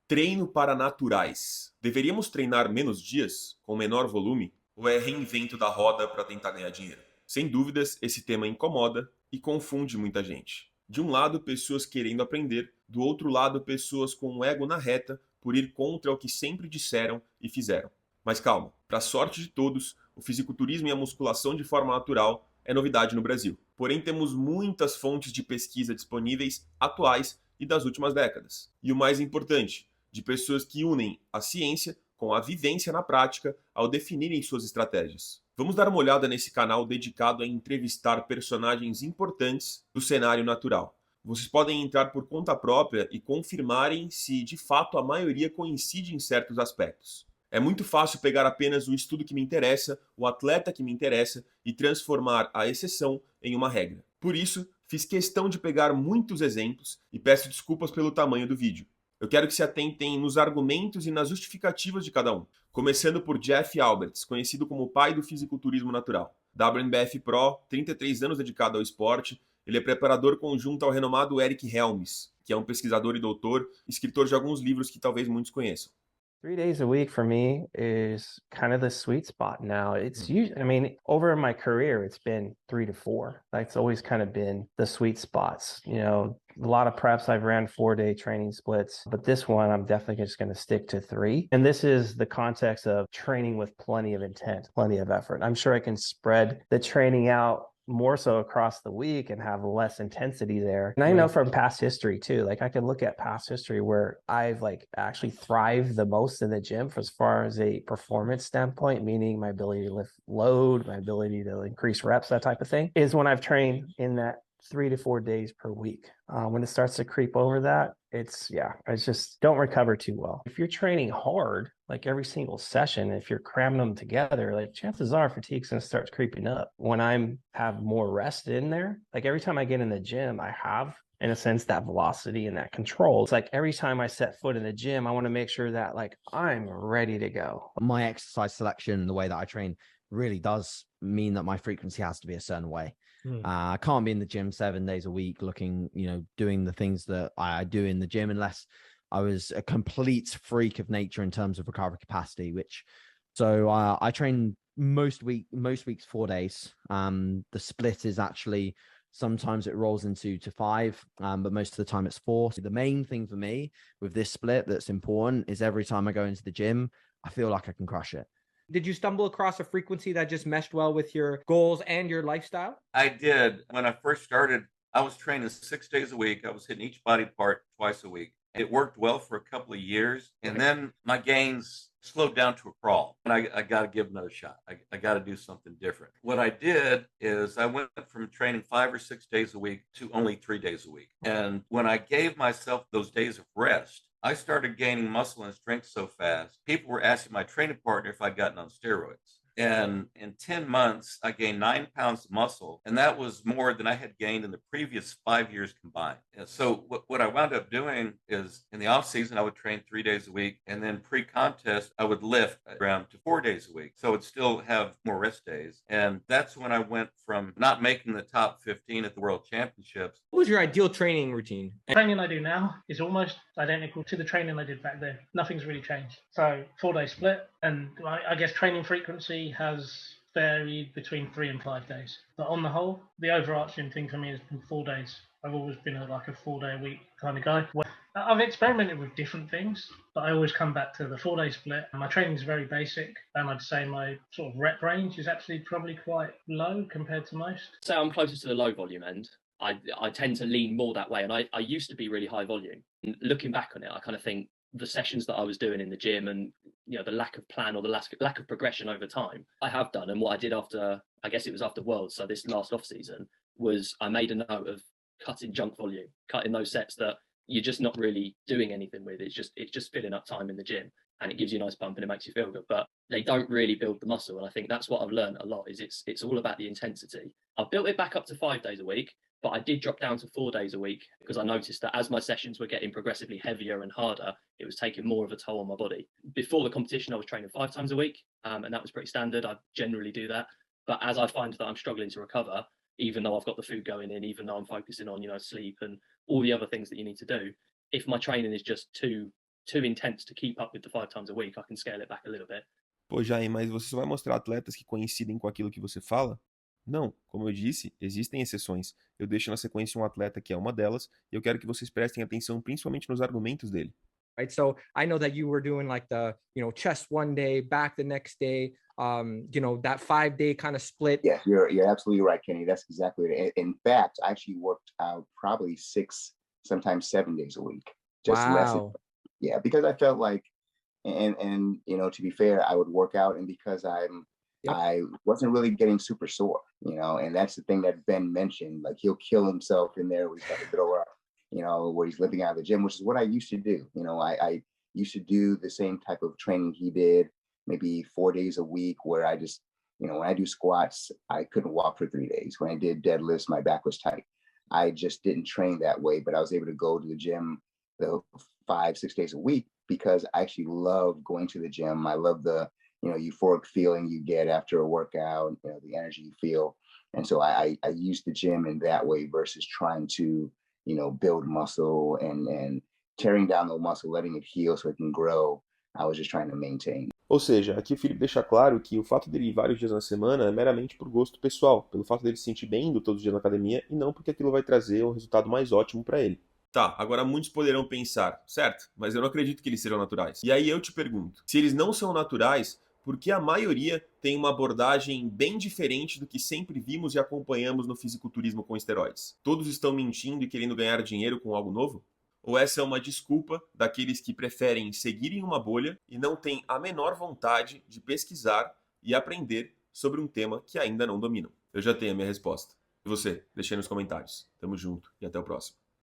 Treino para naturais. Deveríamos treinar menos dias, com menor volume? Ou é reinvento da roda para tentar ganhar dinheiro? Sem dúvidas, esse tema incomoda e confunde muita gente. De um lado, pessoas querendo aprender, do outro lado, pessoas com o ego na reta por ir contra o que sempre disseram e fizeram. Mas calma, para sorte de todos, o fisiculturismo e a musculação de forma natural é novidade no Brasil. Porém, temos muitas fontes de pesquisa disponíveis atuais e das últimas décadas. E o mais importante, de pessoas que unem a ciência com a vivência na prática ao definirem suas estratégias. Vamos dar uma olhada nesse canal dedicado a entrevistar personagens importantes do cenário natural. Vocês podem entrar por conta própria e confirmarem se de fato a maioria coincide em certos aspectos. É muito fácil pegar apenas o estudo que me interessa, o atleta que me interessa e transformar a exceção em uma regra. Por isso, fiz questão de pegar muitos exemplos e peço desculpas pelo tamanho do vídeo. Eu quero que se atentem nos argumentos e nas justificativas de cada um, começando por Jeff Alberts, conhecido como o pai do fisiculturismo natural. WNBF Pro, 33 anos dedicado ao esporte, ele é preparador conjunto ao renomado Eric Helms, que é um pesquisador e doutor, escritor de alguns livros que talvez muitos conheçam. 3 days a week for me is kind of the sweet spot now. It's usually, I mean, over my career, it's been 3 to 4. That's always kind of been the sweet spots. You know, a lot of preps I've ran 4-day training splits, but this one I'm definitely just going to stick to 3. And this is the context of training with plenty of intent, plenty of effort. I'm sure I can spread the training out more so across the week and have less intensity there. And I know from past history too, like I can look at past history where I've like actually thrived the most in the gym as far as a performance standpoint, meaning my ability to lift load, my ability to increase reps, that type of thing, is when I've trained in that 3 to 4 days per week. When it starts to creep over that, I just don't recover too well. If you're training hard, like every single session, if you're cramming them together, like chances are fatigue's gonna start creeping up. When I'm have more rest in there, like every time I get in the gym, I have in a sense that velocity and that control. It's like every time I set foot in the gym, I want to make sure that like I'm ready to go. My exercise selection, the way that I train, really does mean that my frequency has to be a certain way. I can't be in the gym 7 days a week looking, doing the things that I do in the gym unless I was a complete freak of nature in terms of recovery capacity, so I train most weeks 4 days. The split is actually sometimes it rolls into 5, but most of the time it's 4. So the main thing for me with this split that's important is every time I go into the gym, I feel like I can crush it. Did you stumble across a frequency that just meshed well with your goals and your lifestyle? I did. When I first started, I was training 6 days a week. I was hitting each body part twice a week. It worked well for a couple of years. And then my gains slowed down to a crawl. And I got to give another shot. I got to do something different. What I did is I went from training 5 or 6 days a week to only 3 days a week. And when I gave myself those days of rest, I started gaining muscle and strength so fast. People were asking my training partner if I'd gotten on steroids. And in 10 months, I gained 9 pounds of muscle. And that was more than I had gained in the previous 5 years combined. And so what I wound up doing is in the off season, I would train 3 days a week. And then pre-contest, I would lift around to 4 days a week. So I'd still have more rest days. And that's when I went from not making the top 15 at the World Championships. What was your ideal training routine? The training I do now is almost identical to the training I did back then. Nothing's really changed. So 4-day split, and I guess training frequency has varied between 3 and 5 days. But on the whole, the overarching thing for me has been 4 days. I've always been a 4-day a week kind of guy. I've experimented with different things, but I always come back to the 4-day split. And my training is very basic, and I'd say my sort of rep range is actually probably quite low compared to most. So I'm closer to the low volume end. I tend to lean more that way, and I used to be really high volume. And looking back on it, I kind of think the sessions that I was doing in the gym and the lack of plan or the lack of progression over time, I have done. And what I did after, I guess it was after Worlds, so this last off season, was I made a note of cutting junk volume, cutting those sets that you're just not really doing anything with. It's just filling up time in the gym, and it gives you a nice pump and it makes you feel good, but they don't really build the muscle. And I think that's what I've learned a lot, is it's all about the intensity. I've built it back up to 5 days a week, but I did drop down to 4 days a week because I noticed that as my sessions were getting progressively heavier and harder, it was taking more of a toll on my body. Before the competition, I was training 5 times a week, and that was pretty standard. I generally do that. But as I find that I'm struggling to recover, even though I've got the food going in, even though I'm focusing on, sleep and all the other things that you need to do, if my training is just too too intense to keep up with the 5 times a week, I can scale it back a little bit. Pô, Jair, mas você só vai mostrar atletas que coincidem com aquilo que você fala? Não, como eu disse, existem exceções. Eu deixo na sequência um atleta que é uma delas, e eu quero que vocês prestem atenção principalmente nos argumentos dele. Right. So I know that you were doing like the, chest one day, back the next day, that 5-day kind of split. Yeah, you're absolutely right, Kenny. That's exactly it. In fact, I actually worked out probably 6, sometimes 7 days a week. Just less. Wow. Yeah, because I felt like, and to be fair, I would work out, and because I wasn't really getting super sore, and that's the thing that Ben mentioned. Like, he'll kill himself in there. We've got to throw up, where he's living out of the gym, which is what I used to do. I used to do the same type of training he did, maybe 4 days a week, where I just, when I do squats, I couldn't walk for 3 days. When I did deadlifts, my back was tight. I just didn't train that way, but I was able to go to the gym the 5-6 days a week because I actually love going to the gym. I love the, euphoric feeling you get after a workout, the energy you feel. And so I use the gym in that way versus trying to, build muscle and tearing down the muscle, letting it heal so it can grow. I was just trying to maintain. Ou seja, aqui o Felipe deixa claro que o fato dele ir vários dias na semana é meramente por gosto pessoal, pelo fato dele se sentir bem indo todos os dias na academia e não porque aquilo vai trazer um resultado mais ótimo para ele. Tá, agora muitos poderão pensar, certo, mas eu não acredito que eles sejam naturais. E aí eu te pergunto, se eles não são naturais, por que a maioria tem uma abordagem bem diferente do que sempre vimos e acompanhamos no fisiculturismo com esteroides? Todos estão mentindo e querendo ganhar dinheiro com algo novo? Ou essa é uma desculpa daqueles que preferem seguir em uma bolha e não têm a menor vontade de pesquisar e aprender sobre um tema que ainda não dominam? Eu já tenho a minha resposta. E você? Deixa aí nos comentários. Tamo junto e até o próximo.